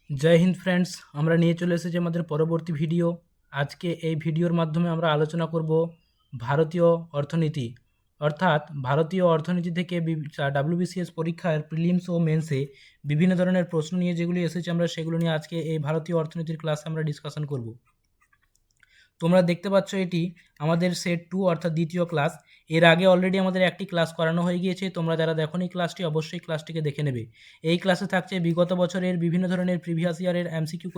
জয় Hind friends, আমরা নিয়ে চলে এসেছি আমাদের পরবর্তী ভিডিও। আজকে এই ভিডিওর মাধ্যমে আমরা আলোচনা করব ভারতীয় অর্থনীতি, অর্থাৎ ভারতীয় অর্থনীতি থেকে ডাব্লিউবিসিএস পরীক্ষার প্রিলিমস ও মেন্সে বিভিন্ন ধরনের প্রশ্ন নিয়ে যেগুলি এসেছে আমরা সেগুলো নিয়ে আজকে এই ভারতীয় অর্থনীতির ক্লাসে আমরা ডিসকাশন করব। তোমরা দেখতে পাচ্ছ এটি আমাদের সেট 2 অর্থাৎ দ্বিতীয় ক্লাস। এর আগে অলরেডি আমাদের একটি ক্লাস করানো হয়ে গিয়েছে, তোমরা যারা দেখোনি ক্লাসটি অবশ্যই ক্লাসটিকে দেখে নেবে। এই ক্লাসে থাকছে বিগত বছরের বিভিন্ন ধরনের প্রিভিয়াস ইয়ারের এমসিকিউ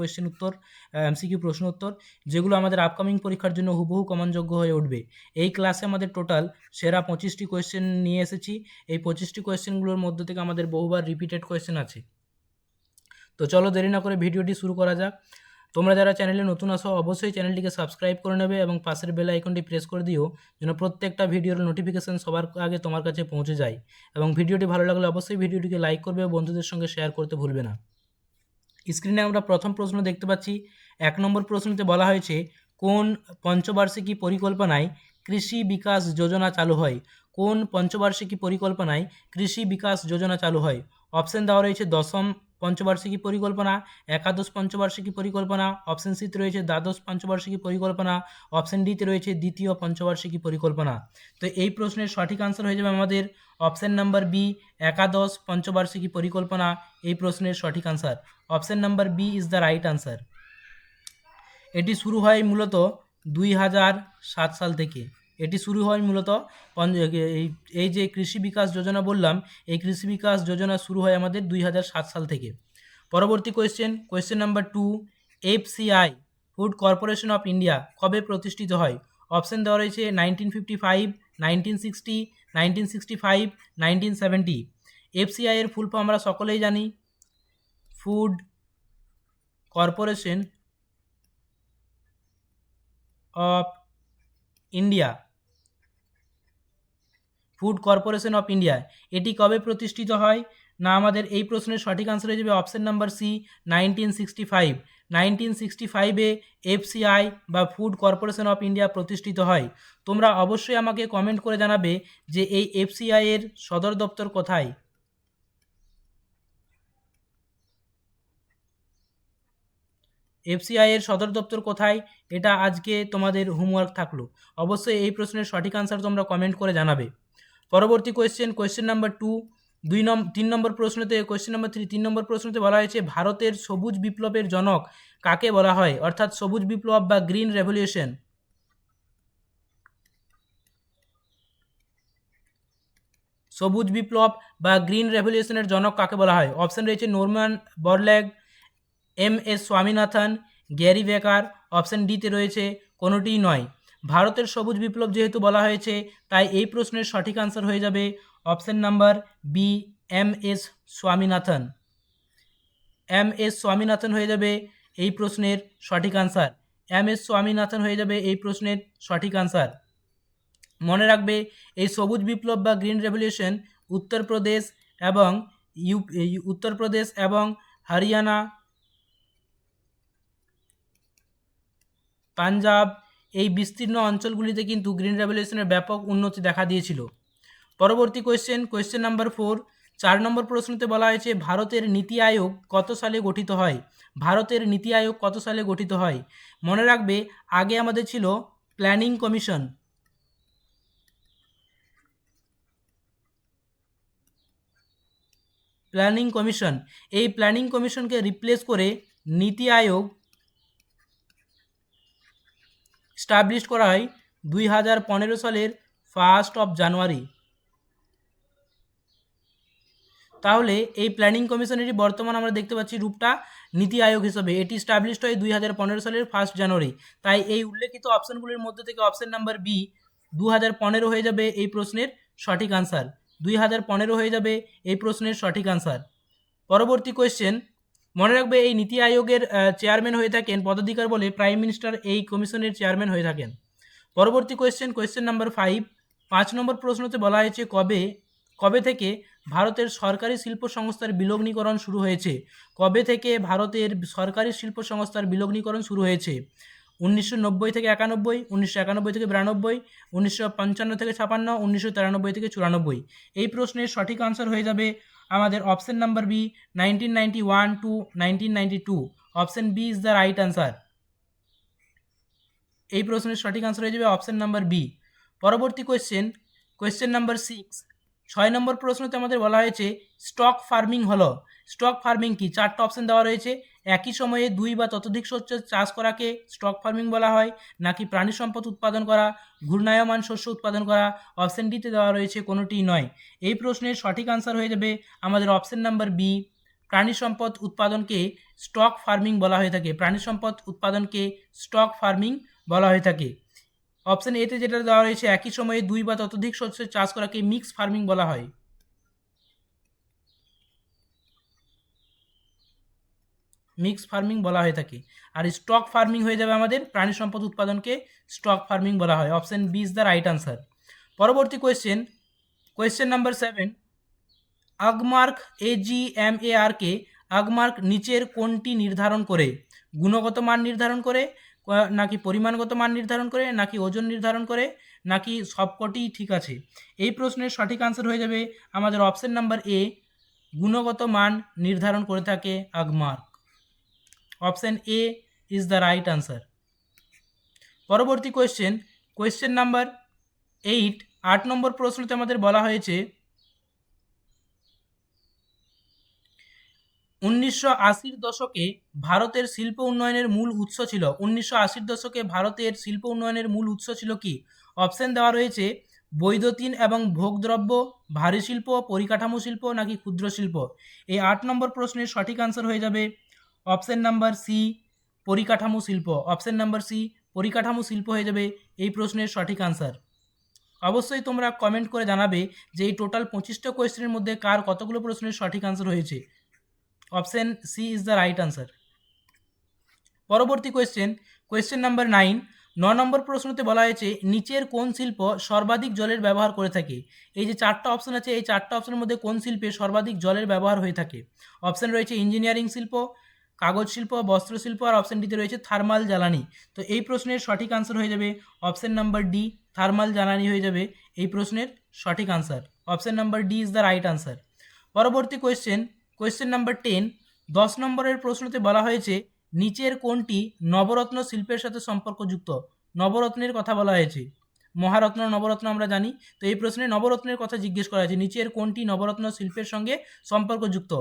প্রশ্ন উত্তর, যেগুলো আমাদের আপকামিং পরীক্ষার জন্য হুবহু কমনযোগ্য হয়ে উঠবে। এই ক্লাসে আমাদের টোটাল সেরা 25টি কোয়েশ্চেন নিয়ে এসেছি। এই 25টি কোয়েশ্চেনগুলোর মধ্যে থেকে আমাদের বহুবার রিপিটেড কোয়েশ্চেন আছে। তো চলো দেরি না করে ভিডিওটি শুরু করা যাক। তোমরা যারা চ্যানেলে নতুন আসো অবশ্যই চ্যানেলটিকে সাবস্ক্রাইব করে নেবে এবং পাশের বেল আইকনটি প্রেস করে দিও, যেন প্রত্যেকটা ভিডিওর নোটিফিকেশান সবার আগে তোমার কাছে পৌঁছে যায়। এবং ভিডিওটি ভালো লাগলে অবশ্যই ভিডিওটিকে লাইক করবে ও বন্ধুদের সঙ্গে শেয়ার করতে ভুলবে না। স্ক্রিনে আমরা প্রথম প্রশ্ন দেখতে পাচ্ছি। 1 নম্বর প্রশ্নতে বলা হয়েছে, কোন পঞ্চবার্ষিকী পরিকল্পনায় কৃষি বিকাশ যোজনা চালু হয়? কোন পঞ্চবার্ষিকী পরিকল্পনায় কৃষি বিকাশ যোজনা চালু হয়? অপশান দেওয়া রয়েছে দশম পঞ্চবার্ষিকী পরিকল্পনা, একাদশ পঞ্চবার্ষিকী পরিকল্পনা, অপশান সিতে রয়েছে দ্বাদশ পঞ্চবার্ষিকী পরিকল্পনা, অপশান ডিতে রয়েছে দ্বিতীয় পঞ্চবার্ষিকী পরিকল্পনা। তো এই প্রশ্নের সঠিক আনসার হয়ে যাবে আমাদের অপশান নাম্বার বি, একাদশ পঞ্চবার্ষিকী পরিকল্পনা এই প্রশ্নের সঠিক answer. Option number B is the right answer. এটি শুরু হয় মূলত 2007 সাল থেকে। এটি শুরু হয় মূলত এই যে কৃষি বিকাশ যোজনা বললাম, এই কৃষি বিকাশ যোজনা শুরু হয় আমাদের 2007 সাল থেকে। পরবর্তী question number 2, FCI food corporation of India কবে প্রতিষ্ঠিত হয়? অপশান দেওয়া রয়েছে 1955, 1960, 1965, 1970। এফসিআই এর ফুল ফর্ম আমরা সকলেই জানি, food corporation of India. Food corporation of India এটি কবে প্রতিষ্ঠিত হয়? না, আমাদের এই প্রশ্নের সঠিক আনসার হয়ে যাবে অপশান নাম্বার সি, 1965। 1965-এ এফসিআই বা ফুড কর্পোরেশন অফ ইন্ডিয়া প্রতিষ্ঠিত হয়। তোমরা অবশ্যই আমাকে কমেন্ট করে জানাবে যে এই এফসিআই এর সদর দপ্তর কোথায়। এফসিআই এর সদর দপ্তর কোথায়, এটা আজকে তোমাদের হোমওয়ার্ক থাকলো। অবশ্যই এই প্রশ্নের সঠিক আনসার তোমরা কমেন্ট করে জানাবে। পরবর্তী কোয়েশ্চেন নাম্বার 2, 3 নম্বর প্রশ্নতে কোয়েশ্চেন নাম্বার 3 নম্বর প্রশ্নতে বলা হয়েছে ভারতের সবুজ বিপ্লবের জনক কাকে বলা হয়? অর্থাৎ সবুজ বিপ্লব বা গ্রিন রেভলিউশন। সবুজ বিপ্লব বা গ্রিন রেভলিউশনের জনক কাকে বলা হয়? অপশান রয়েছে নরম্যান বরল্যাগ, এম.এস. স্বামীনাথন, গ্যারি বেকার। অপশান ডিতে রয়েছে কোনোটিই নয়। ভারতের সবুজ বিপ্লব যেহেতু বলা হয়েছে, তাই এই প্রশ্নের সঠিক আনসার হয়ে যাবে option number B, M S. Swaminathan. M S. Swaminathan হয়ে যাবে এই প্রশ্নের সঠিক আনসার। এম.এস. স্বামীনাথন হয়ে যাবে এই প্রশ্নের সঠিক আনসার। মনে রাখবে, এই সবুজ বিপ্লব বা গ্রিন রেভলিউশন উত্তরপ্রদেশ এবং হরিয়ানা, পাঞ্জাব এই বিস্তীর্ণ অঞ্চলগুলিতে কিন্তু গ্রিন রেভলিউশনের ব্যাপক উন্নতি দেখা দিয়েছিল। পরবর্তী কোয়েশ্চেন নাম্বার 4, 4 নম্বর প্রশ্নতে বলা হয়েছে ভারতের নীতি আয়োগ কত সালে গঠিত হয়? ভারতের নীতি আয়োগ কত সালে গঠিত হয়? মনে রাখবে, আগে আমাদের ছিল প্ল্যানিং কমিশন। এই প্ল্যানিং কমিশনকে রিপ্লেস করে নীতি আয়োগ স্টাবলিশ করা হয় 2015 সালের 1 জানুয়ারি। তাহলে এই প্ল্যানিং কমিশনেরই বর্তমান আমরা দেখতে পাচ্ছি রূপটা নীতি আয়োগ হিসেবে। এটি স্টাবলিশড হয় 2015 সালের 1 জানুয়ারি। তাই এই উল্লেখিত অপশানগুলির মধ্যে থেকে অপশান নাম্বার বি 2015 হয়ে যাবে এই প্রশ্নের সঠিক আনসার। 2015 হয়ে যাবে এই প্রশ্নের সঠিক আনসার। পরবর্তী কোয়েশ্চেন, মনে রাখবে এই নীতি আয়োগের চেয়ারম্যান হয়ে থাকেন পদাধিকার বলে প্রাইম মিনিস্টার এই কমিশনের চেয়ারম্যান হয়ে থাকেন। পরবর্তী কোয়েশ্চেন নাম্বার 5, 5 নম্বর প্রশ্নতে বলা হয়েছে কবে থেকে ভারতের সরকারি শিল্প সংস্থার বিলগ্নীকরণ শুরু হয়েছে? কবে থেকে ভারতের সরকারি শিল্প সংস্থার বিলগ্নীকরণ শুরু হয়েছে? 1990 থেকে 91, 1991 থেকে 92, 1955 থেকে 56, 1993 থেকে 94। এই প্রশ্নের সঠিক আনসার হয়ে যাবে আমাদের option number B 1991 to 1992। Option B is the right answer. এই প্রশ্নের সঠিক আনসার হয়ে যাবে অপশন নাম্বার বি। পরবর্তী কোয়েশ্চেন নাম্বার 6। 6 নম্বর প্রশ্নতে আমাদের বলা হয়েছে স্টক ফার্মিং হলো। স্টক ফার্মিং কি? 4টা অপশন দেওয়া রয়েছে। একই সময়ে 2 বা ততোধিক শস্য চাষ করাকে স্টক ফার্মিং বলা হয়, নাকি প্রাণী সম্পদ উৎপাদন করা, ঘূর্ণায়মান শস্য উৎপাদন করা। অপশন ডিতে দেওয়া রয়েছে কোনোটিই নয়। এই প্রশ্নের সঠিক আনসার হয়ে যাবে আমাদের অপশন নাম্বার বি। প্রাণী সম্পদ উৎপাদনকে স্টক ফার্মিং বলা হয়ে থাকে। প্রাণী সম্পদ উৎপাদনকে স্টক ফার্মিং বলা হয়ে থাকে। অপশন এতে যেটা দেওয়া রয়েছে একই সময়ে 2 বা ততোধিক শস্যের চাষ করাকে মিক্স ফার্মিং বলা হয়। মিক্স ফার্মিং বলা হয়ে থাকে। আর স্টক ফার্মিং হয়ে যাবে আমাদের প্রাণী সম্পদ উৎপাদনকে স্টক ফার্মিং বলা হয়। Option B is the right answer. পরবর্তী কোয়েশ্চেন নাম্বার 7। আগমার্ক AGMARকে আগমার্ক নিচের কোনটি নির্ধারণ করে? গুণগত মান নির্ধারণ করে, নাকি পরিমাণগত মান নির্ধারণ করে, নাকি ওজন নির্ধারণ করে, নাকি সবকটিই ঠিক আছে? এই প্রশ্নের সঠিক আনসার হয়ে যাবে আমাদের অপশন নাম্বার এ। গুণগত মান নির্ধারণ করে থাকে Agmark. Option A is the right answer. পরবর্তী কোয়েশ্চেন নাম্বার 8। 8 নম্বর প্রশ্নতে আমাদের বলা হয়েছে 1980-র দশকে ভারতের শিল্প উন্নয়নের মূল উৎস ছিল। 1980-র দশকে ভারতের শিল্প উন্নয়নের মূল উৎস ছিল কি? অপশন দেওয়া রয়েছে বৈদ্যুতিন এবং ভোগদ্রব্য, ভারী শিল্প, পরিকাঠামো শিল্প, নাকি ক্ষুদ্র শিল্প। এই 8 নম্বর প্রশ্নের সঠিক আনসার হয়ে যাবে অপশন নাম্বার সি, পরিকাঠামো শিল্প। অপশন নাম্বার সি, পরিকাঠামো শিল্প হয়ে যাবে এই প্রশ্নের সঠিক আনসার। অবশ্যই তোমরা কমেন্ট করে জানাবে যে এই টোটাল 25টা কোয়েশ্চেনের মধ্যে কার কতগুলো প্রশ্নের সঠিক আনসার হয়েছে। Option C is the right answer. পরবর্তী কোয়েশ্চেন নাম্বার 9। 9 নম্বর প্রশ্নতে বলা হয়েছে নিচের কোন শিল্প সর্বাধিক জলের ব্যবহার করে থাকে? এই যে 4টা অপশন আছে, এই 4টা অপশনের মধ্যে কোন শিল্পে সর্বাধিক জলের ব্যবহার হয়ে থাকে? অপশন রয়েছে ইঞ্জিনিয়ারিং শিল্প, কাগজ শিল্প, বস্ত্র শিল্প, আর অপশন ডিতে রয়েছে থার্মাল জ্বালানি। তো এই প্রশ্নের সঠিক আনসার হয়ে যাবে অপশন নাম্বার ডি, থার্মাল জ্বালানি হয়ে যাবে এই প্রশ্নের সঠিক answer. Option number D is the right answer. পরবর্তী কোয়েশ্চেন নাম্বার 10। 10 নম্বরের প্রশ্নতে বলা হয়েছে নিচের কোনটি নবরত্ন শিল্পের সাথে সম্পর্কযুক্ত? নবরত্নের কথা বলা হয়েছে। মহারত্ন, নবরত্ন আমরা জানি। তো এই প্রশ্নে নবরত্নের কথা জিজ্ঞেস করা হয়েছে, নিচের কোনটি নবরত্ন শিল্পের সঙ্গে সম্পর্কযুক্ত?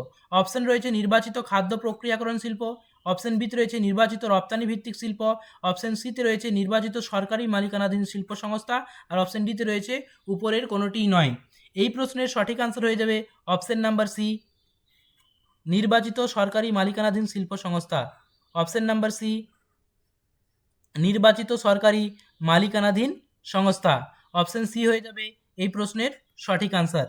অপশন রয়েছে নির্বাচিত খাদ্য প্রক্রিয়াকরণ শিল্প, অপশন বিতে রয়েছে নির্বাচিত রপ্তানি ভিত্তিক শিল্প, অপশন সিতে রয়েছে নির্বাচিত সরকারি মালিকানাধীন শিল্প সংস্থা, আর অপশন ডিতে রয়েছে উপরের কোনোটিই নয়। এই প্রশ্নের সঠিক আনসার হয়ে যাবে অপশন নাম্বার সি, নির্বাচিত সরকারি মালিকানাধীন শিল্প সংস্থা। অপশন নাম্বার সি, নির্বাচিত সরকারি মালিকানাধীন সংস্থা। অপশন সি হয়ে যাবে এই প্রশ্নের সঠিক আনসার।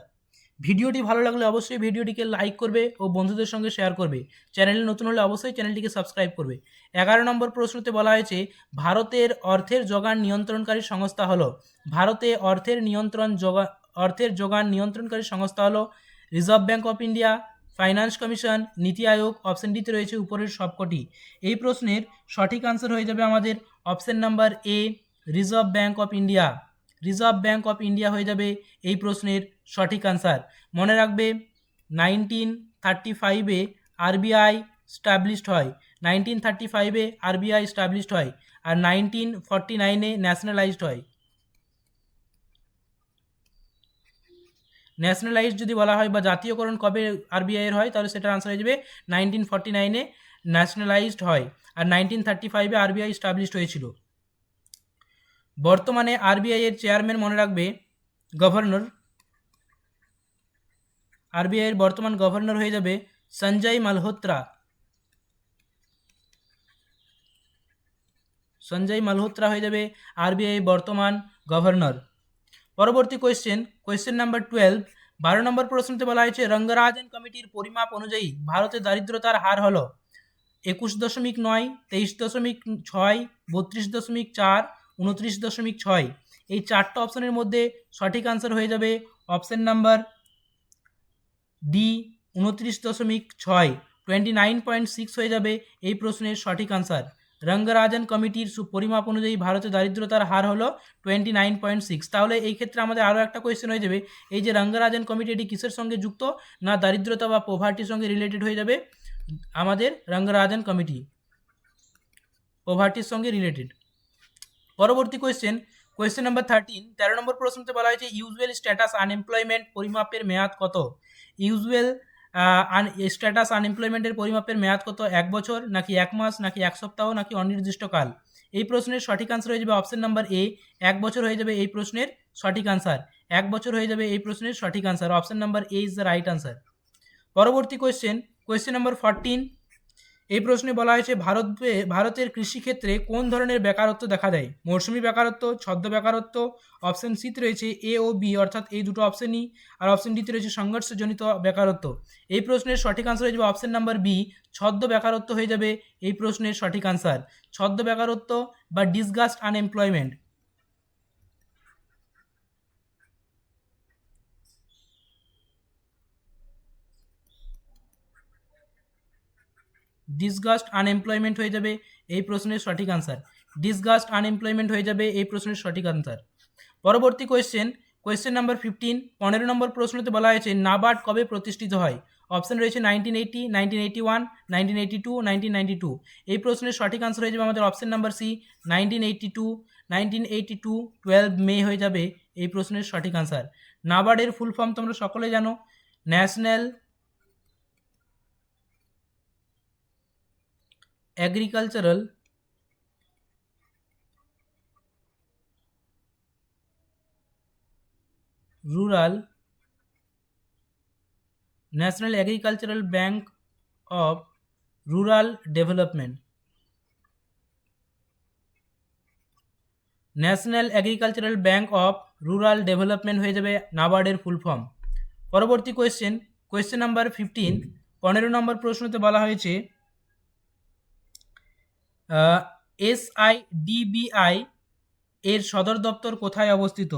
ভিডিওটি ভালো লাগলে অবশ্যই ভিডিওটিকে লাইক করবে ও বন্ধুদের সঙ্গে শেয়ার করবে। চ্যানেলে নতুন হলে অবশ্যই চ্যানেলটিকে সাবস্ক্রাইব করবে। 11 নম্বর প্রশ্নতে বলা হয়েছে ভারতের অর্থের যোগান নিয়ন্ত্রণকারী সংস্থা হলো। ভারতে অর্থের যোগান নিয়ন্ত্রণকারী সংস্থা হলো Reserve Bank of India, finance commission, নীতি আয়োগ। অপশন ডিতে রয়েছে উপরের সবকটি। এই প্রশ্নের সঠিক আনসার হয়ে যাবে আমাদের option number A, reserve Bank of India. Reserve Bank of India হয়ে যাবে এই প্রশ্নের সঠিক আনসার। মনে রাখবে 1935-এ আরবিআই স্টাবলিশড হয়। 1935-এ আরবিআই স্টাবলিশড হয়, আর 1949-এ ন্যাশনালাইজড হয়। ন্যাশনালাইজড যদি বলা হয় বা জাতীয়করণ কবে আরবিআই এর হয়, তাহলে সেটার আনসার হয়ে যাবে 1949-এ ন্যাশনালাইজড হয়, আর 1935-এ আরবিআই স্টাবলিশড হয়েছিল। বর্তমানে আরবিআই এর চেয়ারম্যান মনে রাখবে গভর্নর। আরবিআই এর বর্তমান গভর্নর হয়ে যাবে সঞ্জয় মালহোত্রা। সঞ্জয় মালহোত্রা হয়ে যাবে আরবিআই বর্তমান গভর্নর। পরবর্তী কোয়েশ্চেন নাম্বার 12। 12 নম্বর প্রশ্নতে বলা হয়েছে রঙ্গরাজন কমিটির পরিমাপ অনুযায়ী ভারতের দারিদ্রতার হার হলো 21.9, 23.6, 32.4, 29.6। এই 4টা অপশনের মধ্যে সঠিক আনসার হয়ে যাবে অপশন নাম্বার ডি, 29.6। 29.6 হয়ে যাবে এই প্রশ্নের সঠিক আনসার। রঙ্গরাজন কমিটির পরিমাপ অনুযায়ী ভারতে দারিদ্রতার হার হলো 29.6। তাহলে এই ক্ষেত্রে আমাদের আরও একটা কোয়েশ্চেন হয়ে যাবে, এই যে রঙ্গরাজন কমিটি এটি কিসের সঙ্গে যুক্ত, না দারিদ্রতা বা পোভার্টির সঙ্গে রিলেটেড হয়ে যাবে আমাদের রঙ্গরাজন কমিটি, পোভার্টির সঙ্গে রিলেটেড। পরবর্তী কোয়েশ্চেন নাম্বার 13, 13 নম্বর প্রশ্নতে বলা হয়েছে ইউজুয়াল স্ট্যাটাস আনএমপ্লয়মেন্ট পরিমাপের মেয়াদ কত। ইউজুয়াল স্ট্যাটাস আনএমপ্লয়মেন্টের পরিমাপের মেয়াদ কত, 1 বছর নাকি 1 মাস নাকি 1 সপ্তাহ নাকি অনির্দিষ্টকাল। এই প্রশ্নের সঠিক আনসার হয়ে যাবে অপশন নাম্বার এ, 1 বছর হয়ে যাবে এই প্রশ্নের সঠিক আনসার। 1 বছর হয়ে যাবে এই প্রশ্নের সঠিক answer, option number A is the right answer. পরবর্তী কোয়েশ্চেন নাম্বার 14, এই প্রশ্নে বলা হয়েছে ভারতের কৃষিক্ষেত্রে কোন ধরনের বেকারত্ব দেখা দেয়, মৌসুমি বেকারত্ব, ছদ্ম বেকারত্ব। অপশন সিতে রয়েছে এ ও বি, অর্থাৎ এই দুটো অপশনই, আর অপশন ডিতে রয়েছে সংঘর্ষজনিত বেকারত্ব। এই প্রশ্নের সঠিক আনসার হয়ে যাবে অপশন নাম্বার বি, ছদ্ম বেকারত্ব হয়ে যাবে এই প্রশ্নের সঠিক আনসার। ছদ্ম বেকারত্ব বা ডিসগাস্ট আনএমপ্লয়মেন্ট। ডিসগাস্ট আনএমপ্লয়মেন্ট হয়ে যাবে এই প্রশ্নের সঠিক আনসার। ডিসগাস্ট আনএমপ্লয়মেন্ট হয়ে যাবে এই প্রশ্নের সঠিক আনসার। পরবর্তী কোয়েশ্চেন নাম্বার 15, 15 নম্বর প্রশ্নতে বলা হয়েছে নাবার্ড কবে প্রতিষ্ঠিত হয়। অপশন রয়েছে 1980, 1981, 1982, 1992। এই প্রশ্নের সঠিক আনসার হয়ে যাবে আমাদের অপশন নাম্বার সি, 1982। 1982 12 মে হয়ে যাবে এই প্রশ্নের সঠিক আনসার। নাবার্ডের ফুল ফর্ম তোমরা সকলে জানো, national agricultural rural national agricultural bank of rural development. National agricultural bank of rural development হয়ে যাবে নাবার্ডের ফুল ফর্ম। পরবর্তী কোয়েশ্চেন নাম্বার 15, 15 নম্বর প্রশ্নতে বলা হয়েছে SIDBI এর সদর দপ্তর কোথায় অবস্থিত।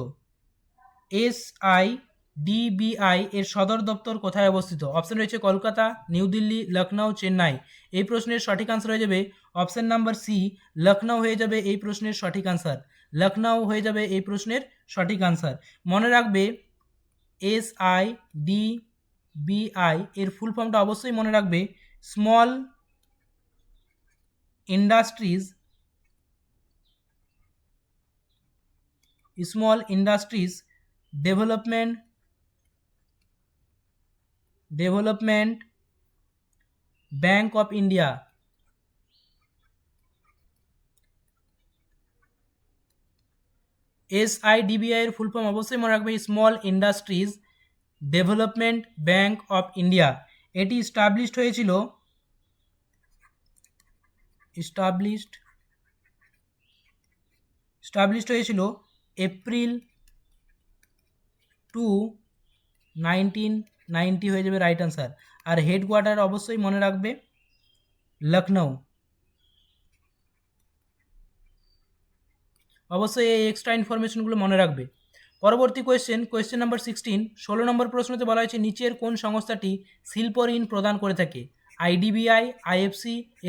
SIDBI এর সদর দপ্তর কোথায় অবস্থিত। অপশন রয়েছে কলকাতা, নিউ দিল্লি, লখনউ, চেন্নাই। এই প্রশ্নের সঠিক আনসার হয়ে যাবে অপশন নাম্বার সি, লখনউ হয়ে যাবে এই প্রশ্নের সঠিক আনসার। লখনউ হয়ে যাবে এই প্রশ্নের সঠিক আনসার। মনে রাখবে SIDBI এর ফুল ফর্মটা অবশ্যই মনে রাখবে, small industries development bank of India. SIDBI এর ফুল ফর্ম অবশ্যই মনে রাখবে, small industries development bank of India. এটি স্টাবলিশড হয়েছিল এপ্রিল 2, 1990 হয়ে যাবে রাইট আনসার। আর হেডকোয়ার্টার অবশ্যই মনে রাখবে লখনউ। অবশ্যই এই এক্সট্রা ইনফরমেশনগুলো মনে রাখবে। পরবর্তী কোয়েশ্চেন নাম্বার 16, 16 নম্বর প্রশ্নতে বলা হয়েছে নিচের কোন সংস্থাটি শিল্প ঋণ প্রদান করে থাকে। IDBI, IFC,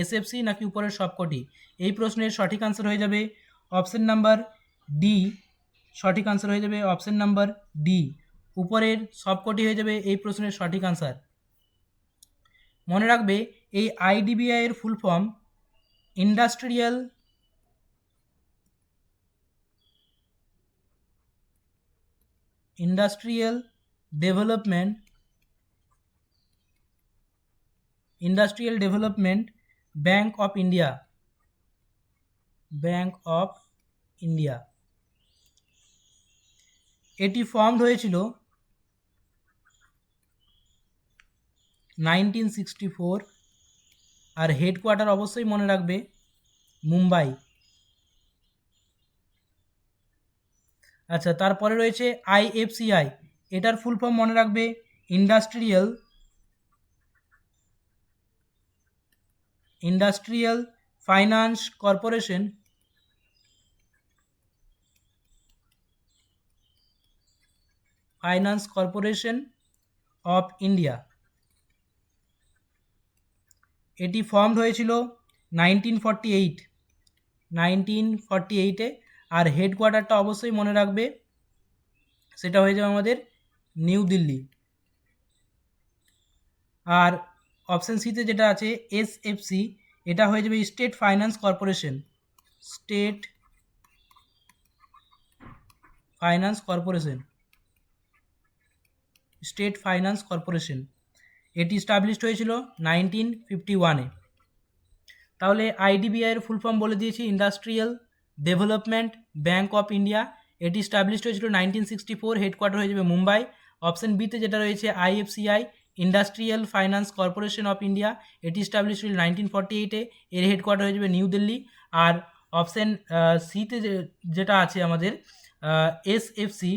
SFC নাকি উপরের সবকটি। এই প্রশ্নের সঠিক আনসার হয়ে যাবে অপশন নাম্বার ডি, সঠিক আনসার হয়ে যাবে অপশন নাম্বার ডি, উপরের সবকটি হয়ে যাবে এই প্রশ্নের সঠিক আনসার। মনে রাখবে এই IDBI এর full form industrial development bank of India. এটি ফর্মড হয়েছিল 1964, আর হেডকোয়ার্টার অবশ্যই মনে রাখবে মুম্বাই। আচ্ছা, তারপরে রয়েছে IFCI, এটার ফুল ফর্ম মনে রাখবে industrial finance corporation of India. এটি ফর্মড হয়েছিল 1948। 1948-এ। আর হেডকোয়ার্টারটা অবশ্যই মনে রাখবে, সেটা হয়ে যাবে আমাদের নিউ দিল্লি। আর অপশান সিতে যেটা আছে এসএফসি, এটা হয়ে যাবে state finance corporation. State finance corporation, state finance corporation, এটি স্টাবলিশড হয়েছিল 1951-এ। তাহলে আইডিবিআইয়ের ফুল ফর্ম বলে দিয়েছি, industrial development bank of India. এটি স্টাবলিশড হয়েছিল 1964, হেডকোয়ার্টার হয়ে যাবে মুম্বাই। অপশান বিতে যেটা রয়েছে IFCI, industrial finance corporation of India, এটি স্টাবলিশড হয়েছিল 1948-এ, এর হেডকোয়ার্টার হয়ে যাবে নিউ দিল্লি। আর অপশান সিতে যেটা আছে আমাদের এসএফসি,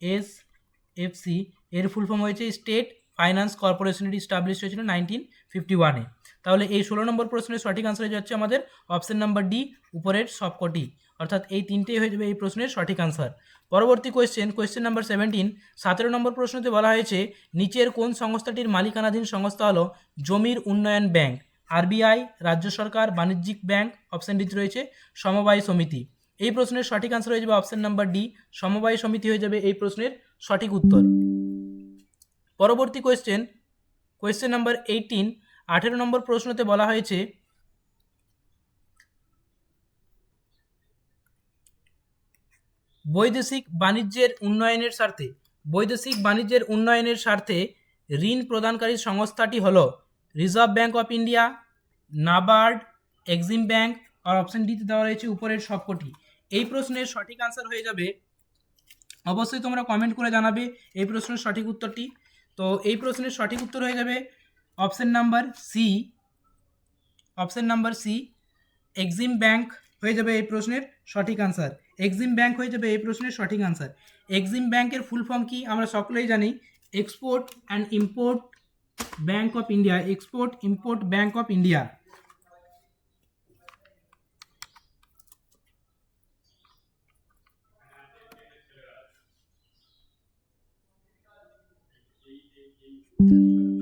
এসএফসি এর ফুল ফর্ম হয়েছে স্টেট ফাইন্যান্স কর্পোরেশন, এটি স্টাবলিশড হয়েছিল 1951-এ। তাহলে এই 16 নম্বর প্রশ্নের সঠিক আনসার হয়ে যাচ্ছে আমাদের অপশন নাম্বার ডি, উপরের সবকটি, অর্থাৎ এই তিনটেই হয়ে যাবে এই প্রশ্নের সঠিক আনসার। পরবর্তী কোয়েশ্চেন নাম্বার 17, 17 নম্বর প্রশ্নতে বলা হয়েছে নিচের কোন সংস্থাটির মালিকানাধীন সংস্থা হলো জমির উন্নয়ন ব্যাংক? আরবিআই, রাজ্য সরকার, বাণিজ্যিক ব্যাংক। অপশন ডিতে রয়েছে সমবায় সমিতি। এই প্রশ্নের সঠিক আনসার হয়ে যাবে অপশন নাম্বার ডি, সমবায় সমিতি হয়ে যাবে এই প্রশ্নের সঠিক উত্তর। পরবর্তী কোয়েশ্চেন নাম্বার 18, 18 নম্বর প্রশ্নতে বলা হয়েছে বৈদেশিক বাণিজ্যের উন্নয়নের স্বার্থে ঋণ প্রদানকারী সংস্থাটি হলো Reserve Bank of India, NABARD, Exim Bank. আর অপশন ডিতে দেওয়া রয়েছে উপরের সবকটি। এই প্রশ্নের সঠিক আনসার হয়ে যাবে, অবশ্যই তোমরা কমেন্ট করে জানাবে এই প্রশ্নের সঠিক উত্তরটি। তো এই প্রশ্নের সঠিক উত্তর হয়ে যাবে option number C, Exim Bank হয়ে যাবে এই প্রশ্নের সঠিক আনসার। এক্সিম ব্যাংক হয়ে যাবে এই প্রশ্নের সঠিক আনসার। এক্সিম ব্যাংকের ফুল ফর্ম কি আমরা সকলেই জানি, Export and Import Bank of India, Export Import Bank of India.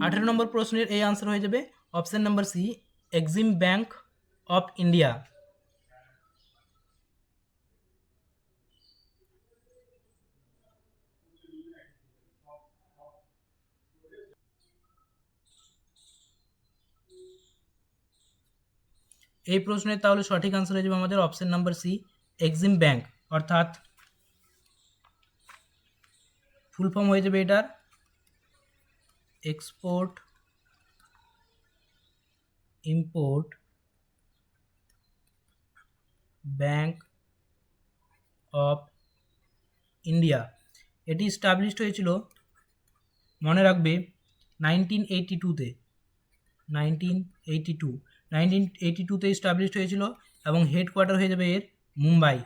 আঠেরো নম্বর প্রশ্নের এই আনসার হয়ে যাবে option number C, Exim Bank of India. এই প্রশ্নের তাহলে সঠিক আনসার হয়ে যাবে আমাদের option number C, Exim Bank, অর্থাৎ ফুল ফর্ম হয়ে যাবে এটার Export Import Bank of India. এটি স্টাবলিশড হয়েছিল, মনে রাখবে, 1982-তে, 1982-তে স্টাবলিশড হয়েছিল এবং হেডকোয়ার্টার হয়ে যাবে এর মুম্বাই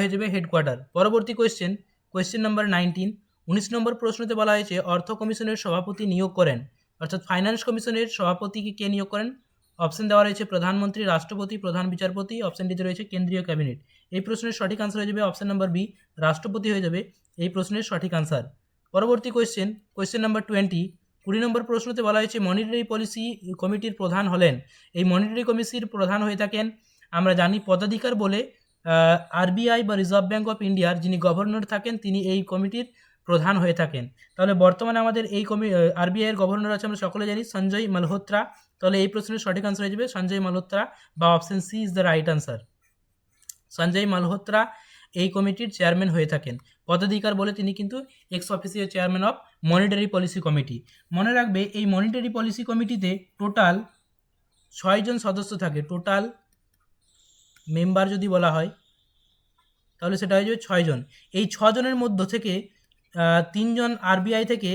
হয়ে যাবে হেডকোয়ার্টার। পরবর্তী কোয়েশ্চেন নাম্বার 19, 19 নম্বর প্রশ্নতে বলা হয়েছে অর্থ কমিশনের সভাপতি নিয়োগ করেন, অর্থাৎ ফাইন্যান্স কমিশনের সভাপতিকে কে নিয়োগ করেন? অপশন দেওয়া রয়েছে প্রধানমন্ত্রী, রাষ্ট্রপতি, প্রধান বিচারপতি। অপশন ডিতে রয়েছে কেন্দ্রীয় ক্যাবিনেট। এই প্রশ্নের সঠিক আনসার হয়ে যাবে অপশন নাম্বার বি, রাষ্ট্রপতি হয়ে যাবে এই প্রশ্নের সঠিক আনসার। পরবর্তী কোয়েশ্চেন নাম্বার 20, 20 নম্বর প্রশ্নতে বলা হয়েছে মনিটারি পলিসি কমিটির প্রধান হলেন, এই মনিটারি কমিটির প্রধান হয়ে থাকেন আমরা জানি পদাধিকার বলে আরবিআই বা রিজার্ভ ব্যাঙ্ক অফ ইন্ডিয়ার যিনি গভর্নর থাকেন তিনি এই কমিটির প্রধান হয়ে থাকেন। তাহলে বর্তমানে আমাদের এই আরবিআইয়ের গভর্নর আছে আমরা সকলে জানি সঞ্জয় মালহোত্রা। তাহলে এই প্রশ্নের সঠিক আনসার হয়ে যাবে সঞ্জয় মালহোত্রা, বা option C is the right answer. Sanjay Malhotra এই কমিটির চেয়ারম্যান হয়ে থাকেন, পদাধিকার বলে তিনি কিন্তু ex official chairman of monetary policy committee. মনে রাখবে এই মনিটারি পলিসি কমিটিতে টোটাল 6 জন সদস্য থাকে, টোটাল মেম্বার যদি বলা হয় তাহলে সেটা হয়ে যাবে 6 জন। এই 6 জনের মধ্য থেকে 3 জন আরবিআই থেকে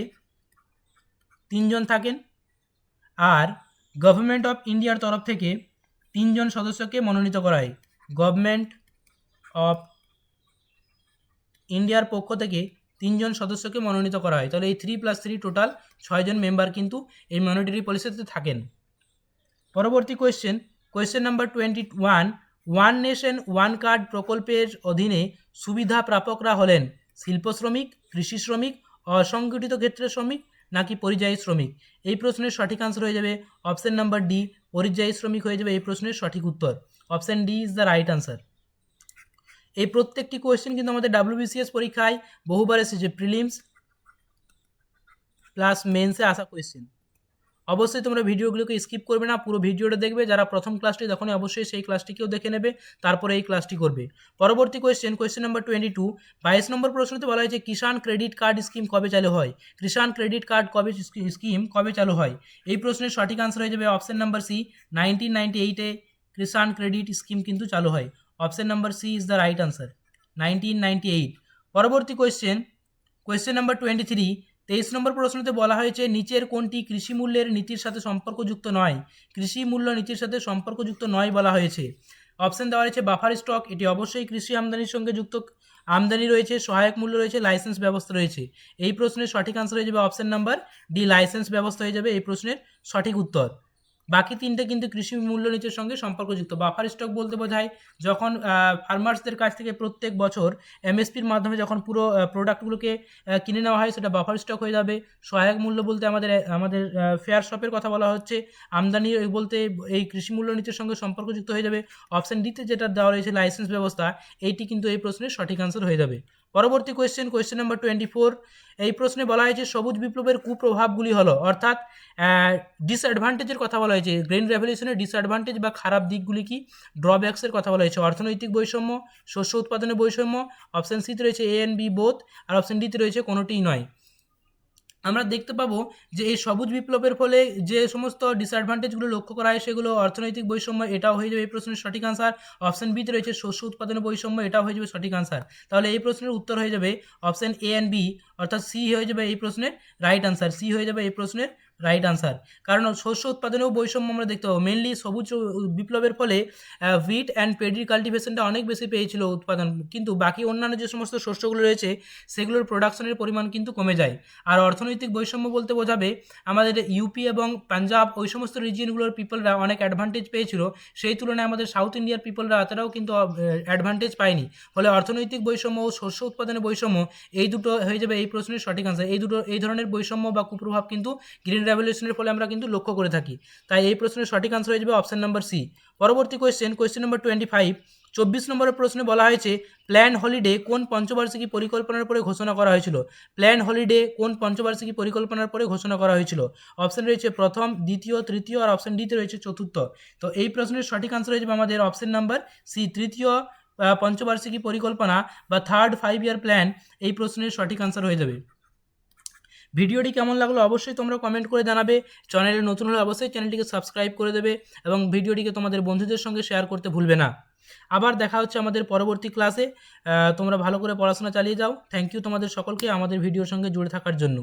3 জন থাকেন, আর গভর্নমেন্ট অফ ইন্ডিয়ার তরফ থেকে 3 জন সদস্যকে মনোনীত করা হয়। গভর্নমেন্ট অফ ইন্ডিয়ার পক্ষ থেকে 3 জন সদস্যকে মনোনীত করা হয়। তাহলে এই 3+3 টোটাল 6 জন মেম্বার কিন্তু এই মনিটারি পলিসিতে থাকেন। পরবর্তী question number 21, one nation one card প্রকল্পের অধীনে সুবিধা প্রাপকরা হলেন শিল্প শ্রমিক, কৃষি শ্রমিক, অসংগঠিত ক্ষেত্রের শ্রমিক নাকি পরিযায়ী শ্রমিক? এই প্রশ্নের সঠিক আনসার হয়ে যাবে অপশন নাম্বার ডি, পরিযায়ী শ্রমিক হয়ে যাবে এই প্রশ্নের সঠিক উত্তর। Option D is the right answer. এই প্রত্যেকটি কোয়েশ্চেন কিন্তু আমাদের ডাব্লিউবিসিএস পরীক্ষায় বহুবার এসেছে, প্রিলিমস প্লাস মেন্সে আসা কোয়েশ্চেন। অবশ্যই তোমরা ভিডিওগুলোকে স্কিপ করবে না, পুরো ভিডিওটা দেখবে। যারা প্রথম ক্লাসটি দেখোনি অবশ্যই সেই ক্লাসটিকেও দেখে নেবে, তারপরে এই ক্লাসটি করবে। পরবর্তী কোয়েশ্চেন নাম্বার 22, 22 নম্বর প্রশ্নতে বলা হয়েছে কিষাণ ক্রেডিট কার্ড স্কিম কবে চালু হয়? কিষাণ ক্রেডিট কার্ড স্কিম কবে চালু হয়? এই প্রশ্নের সঠিক আনসার হয়ে যাবে অপশন নাম্বার সি, 1998-এ কিষাণ ক্রেডিট স্কিম কিন্তু চালু হয়। Option number C is the right answer, 1998। পরবর্তী কোয়েশ্চেন নাম্বার 23, 23 নম্বর প্রশ্নতে বলা হয়েছে নিচের কোনটি কৃষি মূল্যের নীতির সাথে সম্পর্কযুক্ত নয়? কৃষি মূল্য নীতির সাথে সম্পর্কযুক্ত নয় বলা হয়েছে। অপশন দেওয়া রয়েছে বাফার স্টক, এটি অবশ্যই কৃষি আমদানির সঙ্গে যুক্ত। আমদানি রয়েছে, সহায়ক মূল্য রয়েছে, লাইসেন্স ব্যবস্থা রয়েছে। এই প্রশ্নের সঠিক আনসার হয়ে যাবে অপশন নাম্বার ডি, লাইসেন্স ব্যবস্থা হয়ে যাবে এই প্রশ্নের সঠিক উত্তর। বাকি তিনটে কিন্তু কৃষি মূল্যনীতির সঙ্গে সম্পর্কযুক্ত। বাফার স্টক বলতে বোঝায় যখন ফার্মার্সদের কাছ থেকে প্রত্যেক বছর এমএসপির মাধ্যমে যখন পুরো প্রোডাক্টগুলোকে কিনে নেওয়া হয়, সেটা বাফার স্টক হয়ে যাবে। সহায়ক মূল্য বলতে আমাদের ফেয়ার শপের কথা বলা হচ্ছে। আমদানি বলতে এই কৃষি মূল্যনীতির সঙ্গে সম্পর্কযুক্ত হয়ে যাবে। অপশন ডিতে যেটা দেওয়া রয়েছে লাইসেন্স ব্যবস্থা, এইটি কিন্তু এই প্রশ্নের সঠিক আনসার হয়ে যাবে। পরবর্তী কোয়েশ্চেন নাম্বার 24, এই প্রশ্নে বলা হয়েছে সবুজ বিপ্লবের কুপ্রভাবগুলি হলো, অর্থাৎ ডিসঅ্যাডভান্টেজের কথা বলা হয়েছে। গ্রিন রেভলিউশনের ডিসঅ্যাডভান্টেজ বা খারাপ দিকগুলি কি? ড্রব্যাক্সের কথা বলা হয়েছে। অর্থনৈতিক বৈষম্য, শস্য উৎপাদনের বৈষম্য। অপশন সিতে রয়েছে এ এন্ড বি বোথ, আর অপশন ডিতে রয়েছে কোনোটিই নয়। আমরা দেখতে পাবো যে এই সবুজ বিপ্লবের ফলে যে সমস্ত ডিসঅ্যাডভান্টেজগুলো লক্ষ্য করা হয় সেগুলো অর্থনৈতিক বৈষম্য, এটাও হয়ে যাবে এই প্রশ্নের সঠিক আনসার। অপশন বিতে রয়েছে শস্য উৎপাদনের বৈষম্য, এটাও হয়ে যাবে সঠিক আনসার। তাহলে এই প্রশ্নের উত্তর হয়ে যাবে অপশন এ অ্যান্ড বি, অর্থাৎ সি হয়ে যাবে এই প্রশ্নের রাইট আনসার। সি হয়ে যাবে এই প্রশ্নের রাইট আনসার। কারণ শস্য উৎপাদনেও বৈষম্য আমরা দেখতে পাবো। মেনলি সবুজ বিপ্লবের ফলে হুইট অ্যান্ড পেডি কাল্টিভেশনটা অনেক বেশি পেয়েছিল উৎপাদন, কিন্তু বাকি অন্যান্য যে সমস্ত শস্যগুলো রয়েছে সেগুলোর প্রোডাকশনের পরিমাণ কিন্তু কমে যায়। আর অর্থনৈতিক বৈষম্য বলতে বোঝাবে আমাদের ইউপি এবং পাঞ্জাব ওই সমস্ত রিজিয়নগুলোর পিপলরা অনেক অ্যাডভান্টেজ পেয়েছিল, সেই তুলনায় আমাদের সাউথ ইন্ডিয়ার পিপলরা এতটাও কিন্তু অ্যাডভান্টেজ পায়নি। ফলে অর্থনৈতিক বৈষম্য ও শস্য উৎপাদনের বৈষম্য, এই দুটো হয়ে যাবে এই প্রশ্নের সঠিক আনসার। এই ধরনের বৈষম্য বা কুপ্রভাব কিন্তু গ্রিন রেভলিউশনের ফলে আমরা কিন্তু লক্ষ্য করে থাকি। তাই এই প্রশ্নের সঠিক আনসার হয়ে যাবে অপশন নাম্বার সি। পরবর্তী কোয়েশ্চেন নাম্বার 25, 24 নম্বরের প্রশ্নে বলা হয়েছে প্ল্যান হলিডে কোন পঞ্চবার্ষিকী পরিকল্পনার পরে ঘোষণা করা হয়েছিল? প্ল্যান হলিডে কোন পঞ্চবার্ষিকী পরিকল্পনার পরে ঘোষণা করা হয়েছিল? অপশন রয়েছে প্রথম, দ্বিতীয়, তৃতীয়, আর অপশন ডিতে রয়েছে চতুর্থ। তো এই প্রশ্নের সঠিক আনসার হয়ে যাবে আমাদের অপশন নাম্বার সি, তৃতীয় পঞ্চবার্ষিকী পরিকল্পনা বা থার্ড 5-year প্ল্যান, এই প্রশ্নের সঠিক আনসার হয়ে যাবে। ভিডিওটি কেমন লাগলো অবশ্যই তোমরা কমেন্ট করে জানাবে। চ্যানেলে নতুন হলে অবশ্যই চ্যানেলটিকে সাবস্ক্রাইব করে দেবে এবং ভিডিওটিকে তোমাদের বন্ধুদের সঙ্গে শেয়ার করতে ভুলবে না। আবার দেখা হচ্ছে আমাদের পরবর্তী ক্লাসে। তোমরা ভালো করে পড়াশোনা চালিয়ে যাও। থ্যাংক ইউ তোমাদের সকলকে আমাদের ভিডিওর সঙ্গে জুড়ে থাকার জন্য।